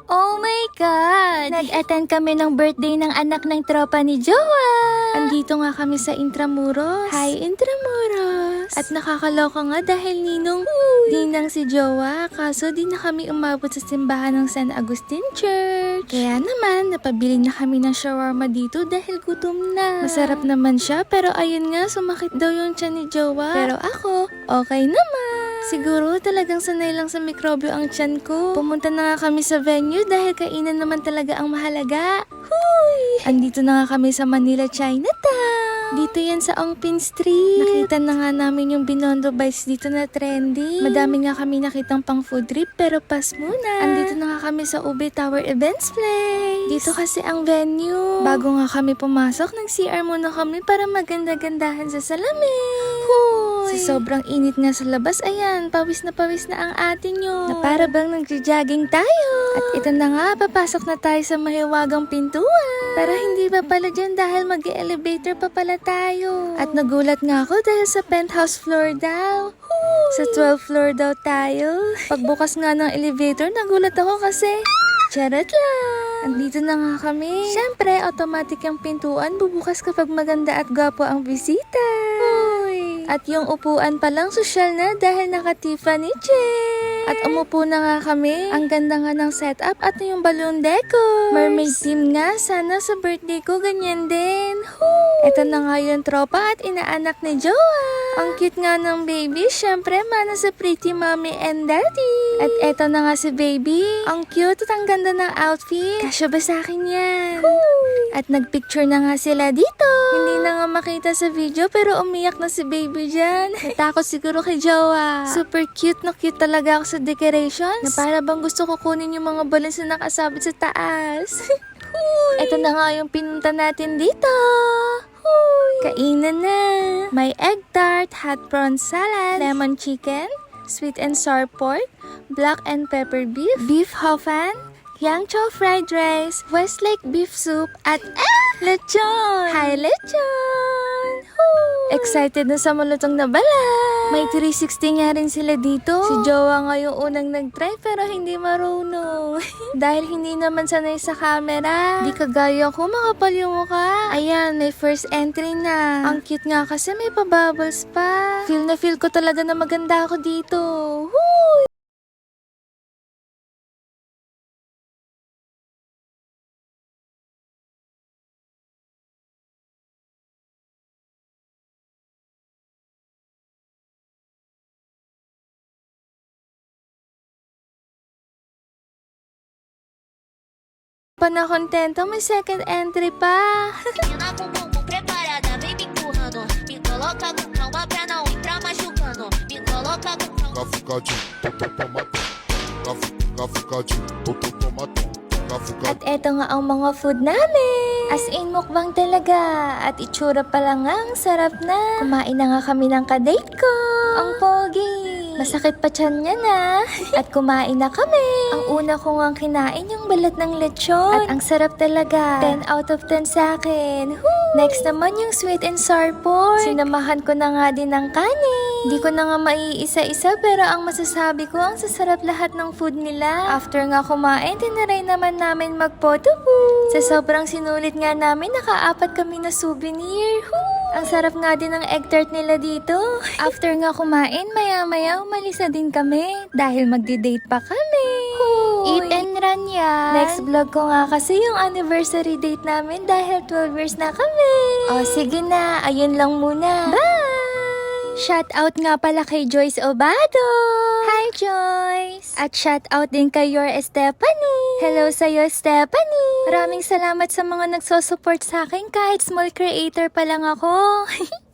Oh my God! Nag-attend kami ng birthday ng anak ng tropa ni Jowa. Andito nga kami sa Intramuros. Hi, Intramuros! At nakakaloka nga dahil ninang si Jowa. Kaso di na kami umabot sa simbahan ng San Agustin Church. Kaya naman, napabili na kami ng shawarma dito dahil gutom na. Masarap naman siya, pero ayun nga, sumakit daw yung tiyan ni Jowa. Pero ako, okay naman. Siguro talagang sanay lang sa mikrobyo ang tiyan ko. Pumunta na nga kami sa venue dahil kainan naman talaga ang mahalaga. Huy! Andito na nga kami sa Manila, Chinatown. Dito yan sa Ongpin Street. Nakita na nga namin yung Binondo Bites dito na trending. Madami nga kami nakitang pang food trip pero pas muna. Andito na nga kami sa Ube Tower Events Place. Dito kasi ang venue. Bago nga kami pumasok, nag-CR muna kami para maganda-gandahan sa salamin. Huy! Sa sobrang init nga sa labas, ayan, pawis na ang atin nyo. Na para bang nagja-jogging tayo. At ito na nga, papasok na tayo sa mahiwagang pintuan. Pero hindi pa pala dyan dahil mag-elevator pa pala tayo. At nagulat nga ako dahil sa penthouse floor daw. Sa 12th floor daw tayo. Pagbukas nga ng elevator, nagulat ako kasi charot lang. Andito na nga kami. Siyempre, automatic yung pintuan bubukas kapag maganda at gwapo ang bisita. Uy. At yung upuan palang sosyal na dahil naka-Tiffany chair. At umupo na nga kami. Ang ganda nga ng setup at yung balloon decor. Mermaid theme nga. Sana sa birthday ko ganyan din. Ito na nga yung tropa at inaanak ni Jowa. Ang cute nga ng baby. Siyempre, mana sa pretty mommy and daddy. At eto na nga si baby. Ang cute at ang ganda ng outfit. Kasya ba sa akin yan? At nagpicture na nga sila dito. Hindi na nga makita sa video pero umiyak na si baby dyan. Natakot siguro kay Jowa. Super cute na cute talaga ako sa decorations. Na para bang gusto ko kunin yung mga balloons na nakasabit sa taas. Ito na nga yung pinunta natin dito. Kainan na. May egg tart, hot prawn salad, lemon chicken, sweet and sour pork, black and pepper beef, beef hofan, yang chow fried rice, Westlake beef soup, at lechon! Hi, lechon! Excited na sa malutong na balay! May 360 nga rin sila dito. Si Jowa nga yung unang nag-try pero hindi marunong. Dahil hindi naman sanay sa camera. Di kagaya ko, makapal yung mukha. Ayan, may first entry na. Ang cute nga kasi may pa-bubbles pa. Feel na feel ko talaga na maganda ako dito. Woo! Panakontento, may second entry pa. Menina com bumbum preparada, vem me empurrando. Me coloca com calma pra não entrar machucando. Me coloca com calma. Cafucadinho, tomatão. Cafucadinho, tomatão. At eto nga ang mga food namin. As in, mukbang talaga. At itsura pa lang nga, ang sarap na. Kumain na nga kami ng kadate ko. Ang pogi. Masakit pa tiyan niya na. At kumain na kami. Ang una ko nga kinain yung balat ng lechon. At ang sarap talaga. 10 out of 10 sa akin. Next naman yung sweet and sour pork. Sinamahan ko na nga din ng kanin. Hindi ko na nga maiisa-isa pero ang masasabi ko, ang sasarap lahat ng food nila. After nga kumain, tinaray naman namin mag-photo booth. Sa sobrang sinulit nga namin, nakaapat kami na souvenir. Ang sarap nga din ng egg tart nila dito. After nga kumain, maya-maya umalis na din kami. Dahil magdi-date pa kami. Eat and run yan. Next vlog ko nga kasi yung anniversary date namin dahil 12 years na kami. O sige na, ayun lang muna. Bye! Shout out nga pala kay Joyce Obado. Hi Joyce! At shout out din kay Your Stephanie. Hello sa'yo Stephanie. Maraming salamat sa mga nagsosupport sa akin kahit small creator pa lang ako.